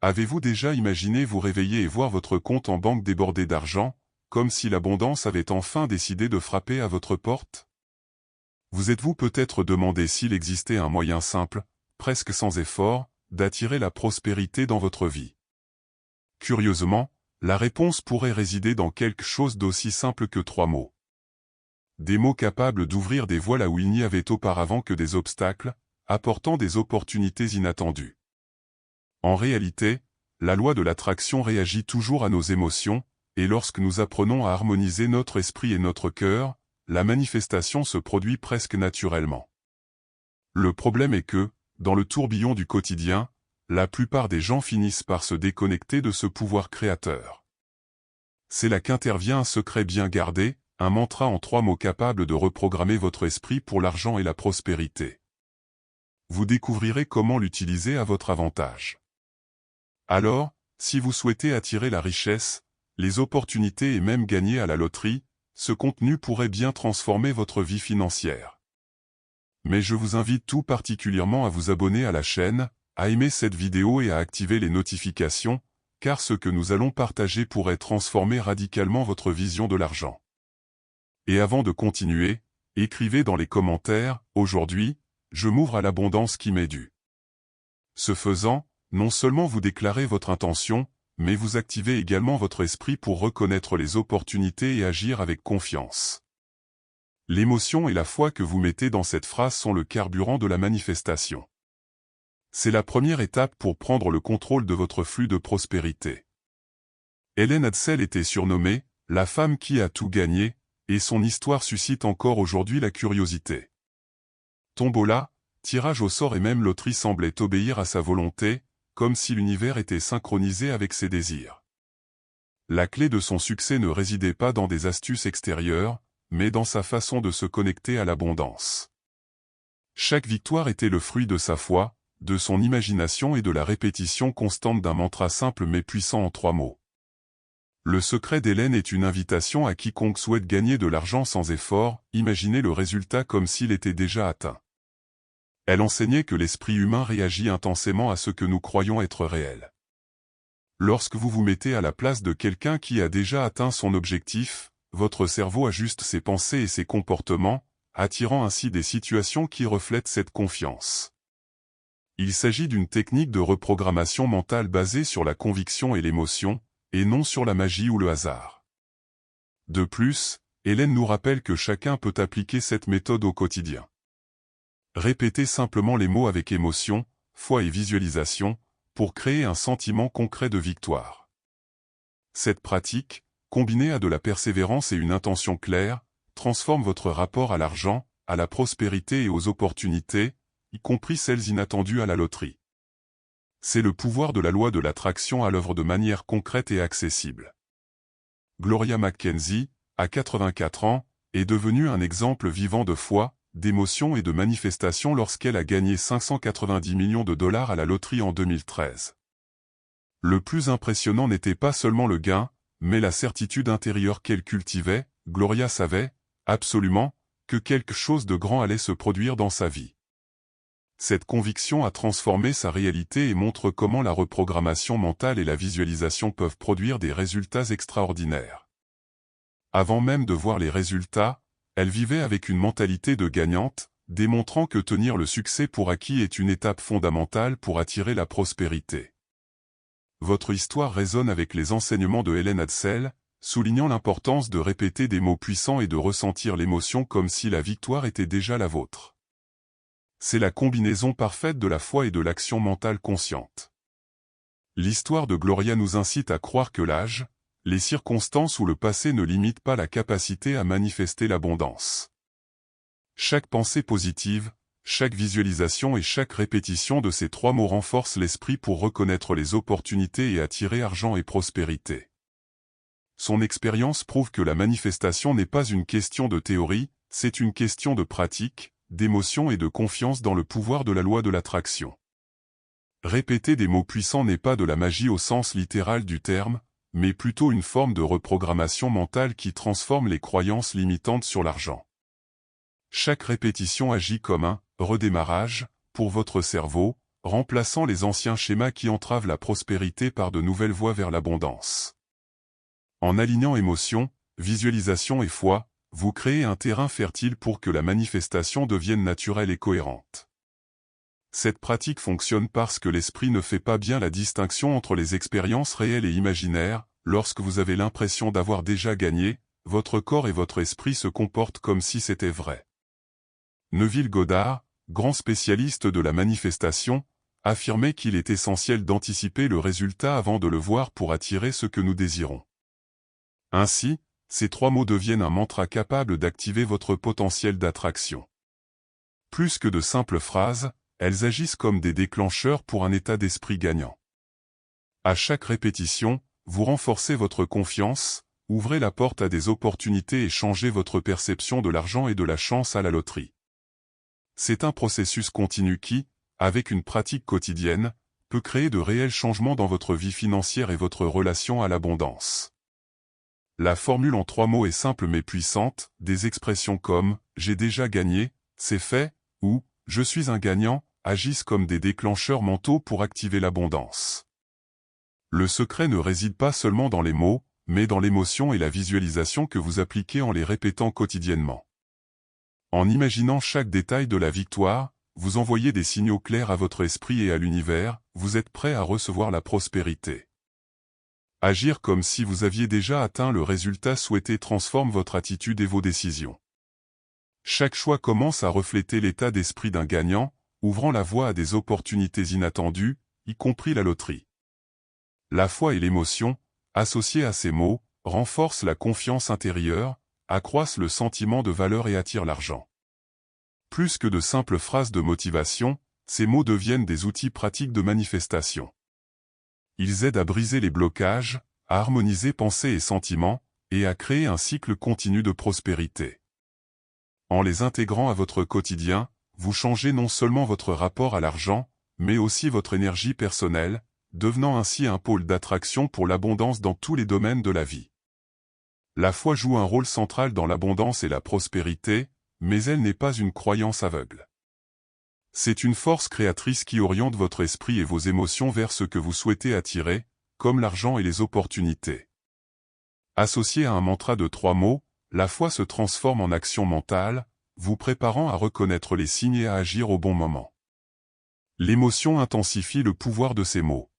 Avez-vous déjà imaginé vous réveiller et voir votre compte en banque débordé d'argent, comme si l'abondance avait enfin décidé de frapper à votre porte? Vous êtes-vous peut-être demandé s'il existait un moyen simple, presque sans effort, d'attirer la prospérité dans votre vie? Curieusement, la réponse pourrait résider dans quelque chose d'aussi simple que 3 mots. Des mots capables d'ouvrir des voies là où il n'y avait auparavant que des obstacles, apportant des opportunités inattendues. En réalité, la loi de l'attraction réagit toujours à nos émotions, et lorsque nous apprenons à harmoniser notre esprit et notre cœur, la manifestation se produit presque naturellement. Le problème est que, dans le tourbillon du quotidien, la plupart des gens finissent par se déconnecter de ce pouvoir créateur. C'est là qu'intervient un secret bien gardé, un mantra en 3 mots capable de reprogrammer votre esprit pour l'argent et la prospérité. Vous découvrirez comment l'utiliser à votre avantage. Alors, si vous souhaitez attirer la richesse, les opportunités et même gagner à la loterie, ce contenu pourrait bien transformer votre vie financière. Mais je vous invite tout particulièrement à vous abonner à la chaîne, à aimer cette vidéo et à activer les notifications, car ce que nous allons partager pourrait transformer radicalement votre vision de l'argent. Et avant de continuer, écrivez dans les commentaires, « Aujourd'hui, je m'ouvre à l'abondance qui m'est due ». Ce faisant, non seulement vous déclarez votre intention, mais vous activez également votre esprit pour reconnaître les opportunités et agir avec confiance. L'émotion et la foi que vous mettez dans cette phrase sont le carburant de la manifestation. C'est la première étape pour prendre le contrôle de votre flux de prospérité. Hélène Adsell était surnommée « la femme qui a tout gagné », et son histoire suscite encore aujourd'hui la curiosité. Tombola, tirage au sort et même loterie semblaient obéir à sa volonté, comme si l'univers était synchronisé avec ses désirs. La clé de son succès ne résidait pas dans des astuces extérieures, mais dans sa façon de se connecter à l'abondance. Chaque victoire était le fruit de sa foi, de son imagination et de la répétition constante d'un mantra simple mais puissant en 3 mots. Le secret d'Hélène est une invitation à quiconque souhaite gagner de l'argent sans effort, imaginez le résultat comme s'il était déjà atteint. Elle enseignait que l'esprit humain réagit intensément à ce que nous croyons être réel. Lorsque vous vous mettez à la place de quelqu'un qui a déjà atteint son objectif, votre cerveau ajuste ses pensées et ses comportements, attirant ainsi des situations qui reflètent cette confiance. Il s'agit d'une technique de reprogrammation mentale basée sur la conviction et l'émotion, et non sur la magie ou le hasard. De plus, Hélène nous rappelle que chacun peut appliquer cette méthode au quotidien. Répétez simplement les mots avec émotion, foi et visualisation, pour créer un sentiment concret de victoire. Cette pratique, combinée à de la persévérance et une intention claire, transforme votre rapport à l'argent, à la prospérité et aux opportunités, y compris celles inattendues à la loterie. C'est le pouvoir de la loi de l'attraction à l'œuvre de manière concrète et accessible. Gloria Mackenzie, à 84 ans, est devenue un exemple vivant de foi, d'émotion et de manifestation lorsqu'elle a gagné 590 millions de dollars à la loterie en 2013. Le plus impressionnant n'était pas seulement le gain, mais la certitude intérieure qu'elle cultivait. Gloria savait, absolument, que quelque chose de grand allait se produire dans sa vie. Cette conviction a transformé sa réalité et montre comment la reprogrammation mentale et la visualisation peuvent produire des résultats extraordinaires. Avant même de voir les résultats, elle vivait avec une mentalité de gagnante, démontrant que tenir le succès pour acquis est une étape fondamentale pour attirer la prospérité. Votre histoire résonne avec les enseignements de Hélène Adsell, soulignant l'importance de répéter des mots puissants et de ressentir l'émotion comme si la victoire était déjà la vôtre. C'est la combinaison parfaite de la foi et de l'action mentale consciente. L'histoire de Gloria nous incite à croire que l'âge, les circonstances ou le passé ne limitent pas la capacité à manifester l'abondance. Chaque pensée positive, chaque visualisation et chaque répétition de ces 3 mots renforce l'esprit pour reconnaître les opportunités et attirer argent et prospérité. Son expérience prouve que la manifestation n'est pas une question de théorie, c'est une question de pratique, d'émotion et de confiance dans le pouvoir de la loi de l'attraction. Répéter des mots puissants n'est pas de la magie au sens littéral du terme, mais plutôt une forme de reprogrammation mentale qui transforme les croyances limitantes sur l'argent. Chaque répétition agit comme un redémarrage pour votre cerveau, remplaçant les anciens schémas qui entravent la prospérité par de nouvelles voies vers l'abondance. En alignant émotion, visualisation et foi, vous créez un terrain fertile pour que la manifestation devienne naturelle et cohérente. Cette pratique fonctionne parce que l'esprit ne fait pas bien la distinction entre les expériences réelles et imaginaires. Lorsque vous avez l'impression d'avoir déjà gagné, votre corps et votre esprit se comportent comme si c'était vrai. Neville Goddard, grand spécialiste de la manifestation, affirmait qu'il est essentiel d'anticiper le résultat avant de le voir pour attirer ce que nous désirons. Ainsi, ces 3 mots deviennent un mantra capable d'activer votre potentiel d'attraction. Plus que de simples phrases, elles agissent comme des déclencheurs pour un état d'esprit gagnant. À chaque répétition, vous renforcez votre confiance, ouvrez la porte à des opportunités et changez votre perception de l'argent et de la chance à la loterie. C'est un processus continu qui, avec une pratique quotidienne, peut créer de réels changements dans votre vie financière et votre relation à l'abondance. La formule en 3 mots est simple mais puissante, des expressions comme « j'ai déjà gagné »,« c'est fait » ou « je suis un gagnant » agissent comme des déclencheurs mentaux pour activer l'abondance. Le secret ne réside pas seulement dans les mots, mais dans l'émotion et la visualisation que vous appliquez en les répétant quotidiennement. En imaginant chaque détail de la victoire, vous envoyez des signaux clairs à votre esprit et à l'univers, vous êtes prêt à recevoir la prospérité. Agir comme si vous aviez déjà atteint le résultat souhaité transforme votre attitude et vos décisions. Chaque choix commence à refléter l'état d'esprit d'un gagnant, ouvrant la voie à des opportunités inattendues, y compris la loterie. La foi et l'émotion, associées à ces mots, renforcent la confiance intérieure, accroissent le sentiment de valeur et attirent l'argent. Plus que de simples phrases de motivation, ces mots deviennent des outils pratiques de manifestation. Ils aident à briser les blocages, à harmoniser pensée et sentiments, et à créer un cycle continu de prospérité. En les intégrant à votre quotidien, vous changez non seulement votre rapport à l'argent, mais aussi votre énergie personnelle, devenant ainsi un pôle d'attraction pour l'abondance dans tous les domaines de la vie. La foi joue un rôle central dans l'abondance et la prospérité, mais elle n'est pas une croyance aveugle. C'est une force créatrice qui oriente votre esprit et vos émotions vers ce que vous souhaitez attirer, comme l'argent et les opportunités. Associée à un mantra de 3 mots, la foi se transforme en action mentale, vous préparant à reconnaître les signes et à agir au bon moment. L'émotion intensifie le pouvoir de ces mots.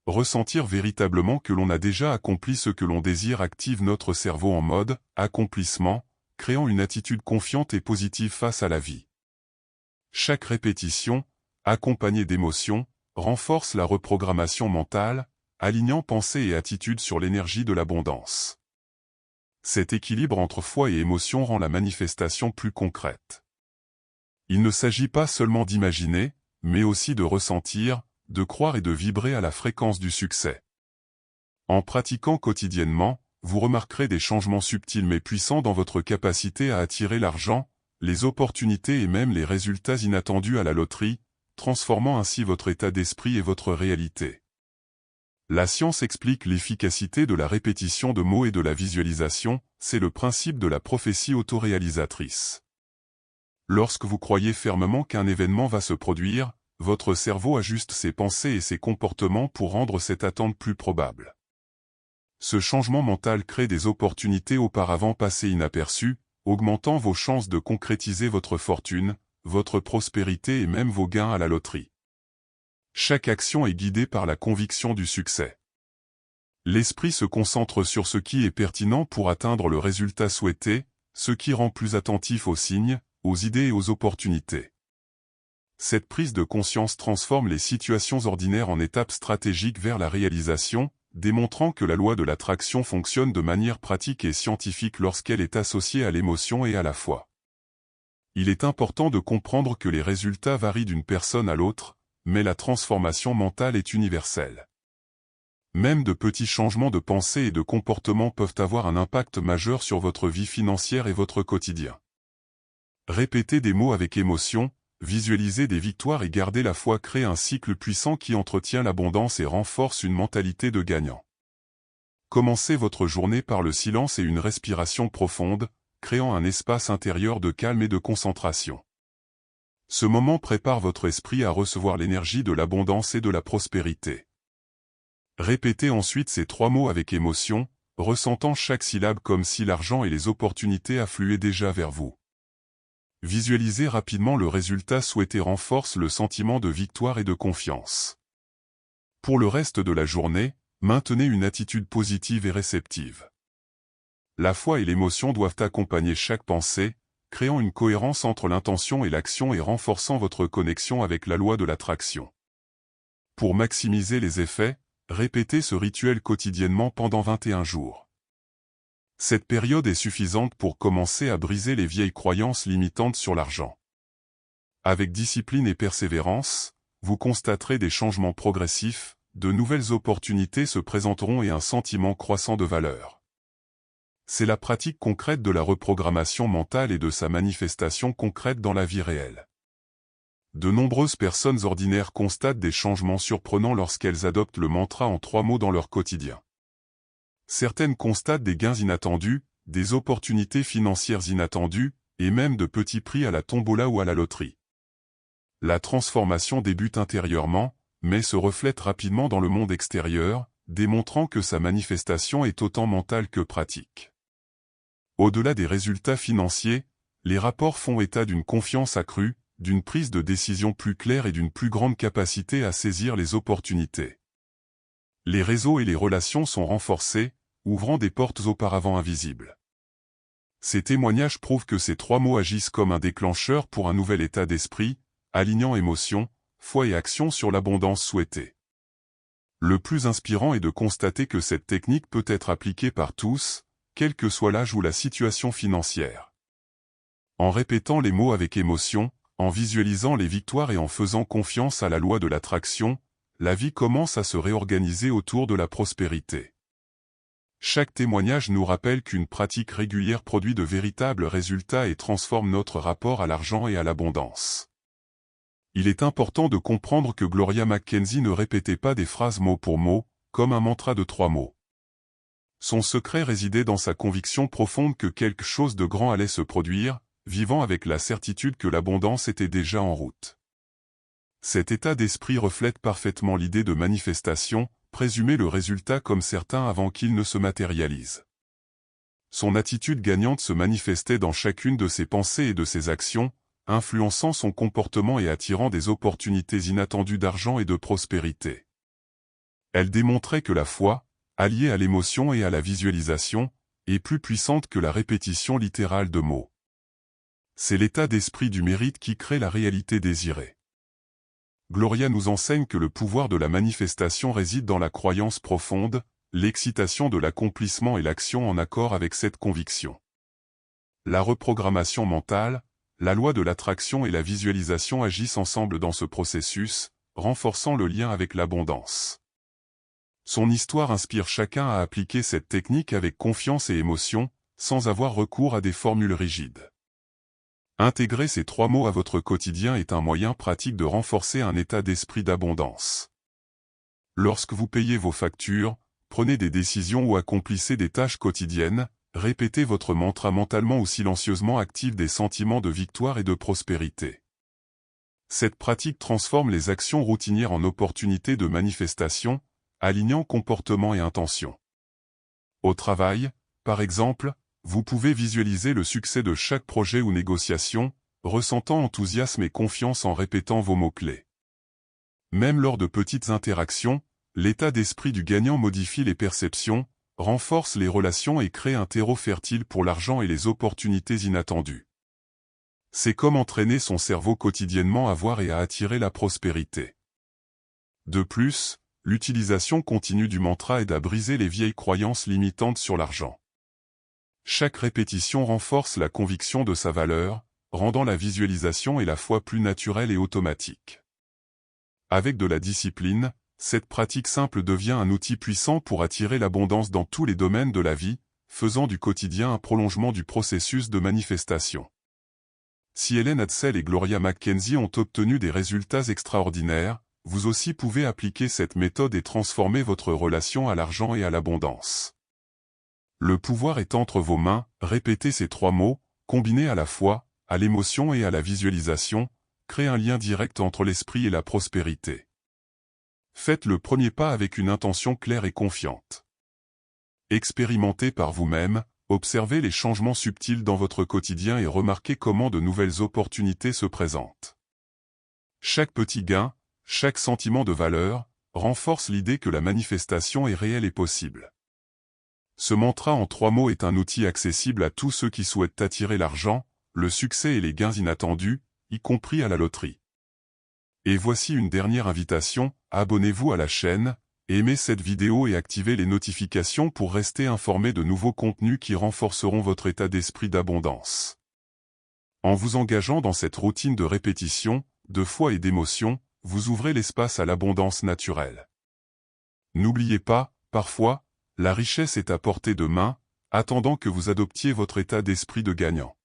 Ressentir véritablement que l'on a déjà accompli ce que l'on désire active notre cerveau en mode accomplissement, créant une attitude confiante et positive face à la vie. Chaque répétition, accompagnée d'émotions, renforce la reprogrammation mentale, alignant pensée et attitude sur l'énergie de l'abondance. Cet équilibre entre foi et émotion rend la manifestation plus concrète. Il ne s'agit pas seulement d'imaginer, mais aussi de ressentir, de croire et de vibrer à la fréquence du succès. En pratiquant quotidiennement, vous remarquerez des changements subtils mais puissants dans votre capacité à attirer l'argent, les opportunités et même les résultats inattendus à la loterie, transformant ainsi votre état d'esprit et votre réalité. La science explique l'efficacité de la répétition de mots et de la visualisation, c'est le principe de la prophétie autoréalisatrice. Lorsque vous croyez fermement qu'un événement va se produire, votre cerveau ajuste ses pensées et ses comportements pour rendre cette attente plus probable. Ce changement mental crée des opportunités auparavant passées inaperçues, augmentant vos chances de concrétiser votre fortune, votre prospérité et même vos gains à la loterie. Chaque action est guidée par la conviction du succès. L'esprit se concentre sur ce qui est pertinent pour atteindre le résultat souhaité, ce qui rend plus attentif aux signes, aux idées et aux opportunités. Cette prise de conscience transforme les situations ordinaires en étapes stratégiques vers la réalisation, démontrant que la loi de l'attraction fonctionne de manière pratique et scientifique lorsqu'elle est associée à l'émotion et à la foi. Il est important de comprendre que les résultats varient d'une personne à l'autre, mais la transformation mentale est universelle. Même de petits changements de pensée et de comportement peuvent avoir un impact majeur sur votre vie financière et votre quotidien. Répéter des mots avec émotion, visualiser des victoires et garder la foi crée un cycle puissant qui entretient l'abondance et renforce une mentalité de gagnant. Commencez votre journée par le silence et une respiration profonde, créant un espace intérieur de calme et de concentration. Ce moment prépare votre esprit à recevoir l'énergie de l'abondance et de la prospérité. Répétez ensuite ces 3 mots avec émotion, ressentant chaque syllabe comme si l'argent et les opportunités affluaient déjà vers vous. Visualiser rapidement le résultat souhaité renforce le sentiment de victoire et de confiance. Pour le reste de la journée, maintenez une attitude positive et réceptive. La foi et l'émotion doivent accompagner chaque pensée, créant une cohérence entre l'intention et l'action et renforçant votre connexion avec la loi de l'attraction. Pour maximiser les effets, répétez ce rituel quotidiennement pendant 21 jours. Cette période est suffisante pour commencer à briser les vieilles croyances limitantes sur l'argent. Avec discipline et persévérance, vous constaterez des changements progressifs, de nouvelles opportunités se présenteront et un sentiment croissant de valeur. C'est la pratique concrète de la reprogrammation mentale et de sa manifestation concrète dans la vie réelle. De nombreuses personnes ordinaires constatent des changements surprenants lorsqu'elles adoptent le mantra en 3 mots dans leur quotidien. Certaines constatent des gains inattendus, des opportunités financières inattendues, et même de petits prix à la tombola ou à la loterie. La transformation débute intérieurement, mais se reflète rapidement dans le monde extérieur, démontrant que sa manifestation est autant mentale que pratique. Au-delà des résultats financiers, les rapports font état d'une confiance accrue, d'une prise de décision plus claire et d'une plus grande capacité à saisir les opportunités. Les réseaux et les relations sont renforcés, ouvrant des portes auparavant invisibles. Ces témoignages prouvent que ces 3 mots agissent comme un déclencheur pour un nouvel état d'esprit, alignant émotion, foi et action sur l'abondance souhaitée. Le plus inspirant est de constater que cette technique peut être appliquée par tous, quel que soit l'âge ou la situation financière. En répétant les mots avec émotion, en visualisant les victoires et en faisant confiance à la loi de l'attraction, la vie commence à se réorganiser autour de la prospérité. Chaque témoignage nous rappelle qu'une pratique régulière produit de véritables résultats et transforme notre rapport à l'argent et à l'abondance. Il est important de comprendre que Gloria Mackenzie ne répétait pas des phrases mot pour mot, comme un mantra de 3 mots. Son secret résidait dans sa conviction profonde que quelque chose de grand allait se produire, vivant avec la certitude que l'abondance était déjà en route. Cet état d'esprit reflète parfaitement l'idée de manifestation, présumer le résultat comme certain avant qu'il ne se matérialise. Son attitude gagnante se manifestait dans chacune de ses pensées et de ses actions, influençant son comportement et attirant des opportunités inattendues d'argent et de prospérité. Elle démontrait que la foi, alliée à l'émotion et à la visualisation, est plus puissante que la répétition littérale de mots. C'est l'état d'esprit du mérite qui crée la réalité désirée. Gloria nous enseigne que le pouvoir de la manifestation réside dans la croyance profonde, l'excitation de l'accomplissement et l'action en accord avec cette conviction. La reprogrammation mentale, la loi de l'attraction et la visualisation agissent ensemble dans ce processus, renforçant le lien avec l'abondance. Son histoire inspire chacun à appliquer cette technique avec confiance et émotion, sans avoir recours à des formules rigides. Intégrer ces 3 mots à votre quotidien est un moyen pratique de renforcer un état d'esprit d'abondance. Lorsque vous payez vos factures, prenez des décisions ou accomplissez des tâches quotidiennes, répétez votre mantra mentalement ou silencieusement active des sentiments de victoire et de prospérité. Cette pratique transforme les actions routinières en opportunités de manifestation, alignant comportement et intention. Au travail, par exemple, vous pouvez visualiser le succès de chaque projet ou négociation, ressentant enthousiasme et confiance en répétant vos mots-clés. Même lors de petites interactions, l'état d'esprit du gagnant modifie les perceptions, renforce les relations et crée un terreau fertile pour l'argent et les opportunités inattendues. C'est comme entraîner son cerveau quotidiennement à voir et à attirer la prospérité. De plus, l'utilisation continue du mantra aide à briser les vieilles croyances limitantes sur l'argent. Chaque répétition renforce la conviction de sa valeur, rendant la visualisation et la foi plus naturelles et automatiques. Avec de la discipline, cette pratique simple devient un outil puissant pour attirer l'abondance dans tous les domaines de la vie, faisant du quotidien un prolongement du processus de manifestation. Si Helen Hadsell et Gloria Mackenzie ont obtenu des résultats extraordinaires, vous aussi pouvez appliquer cette méthode et transformer votre relation à l'argent et à l'abondance. Le pouvoir est entre vos mains, répétez ces 3 mots, combinés à la foi, à l'émotion et à la visualisation, crée un lien direct entre l'esprit et la prospérité. Faites le premier pas avec une intention claire et confiante. Expérimentez par vous-même, observez les changements subtils dans votre quotidien et remarquez comment de nouvelles opportunités se présentent. Chaque petit gain, chaque sentiment de valeur, renforce l'idée que la manifestation est réelle et possible. Ce mantra en 3 mots est un outil accessible à tous ceux qui souhaitent attirer l'argent, le succès et les gains inattendus, y compris à la loterie. Et voici une dernière invitation, abonnez-vous à la chaîne, aimez cette vidéo et activez les notifications pour rester informé de nouveaux contenus qui renforceront votre état d'esprit d'abondance. En vous engageant dans cette routine de répétition, de foi et d'émotion, vous ouvrez l'espace à l'abondance naturelle. N'oubliez pas, parfois, la richesse est à portée de main, attendant que vous adoptiez votre état d'esprit de gagnant.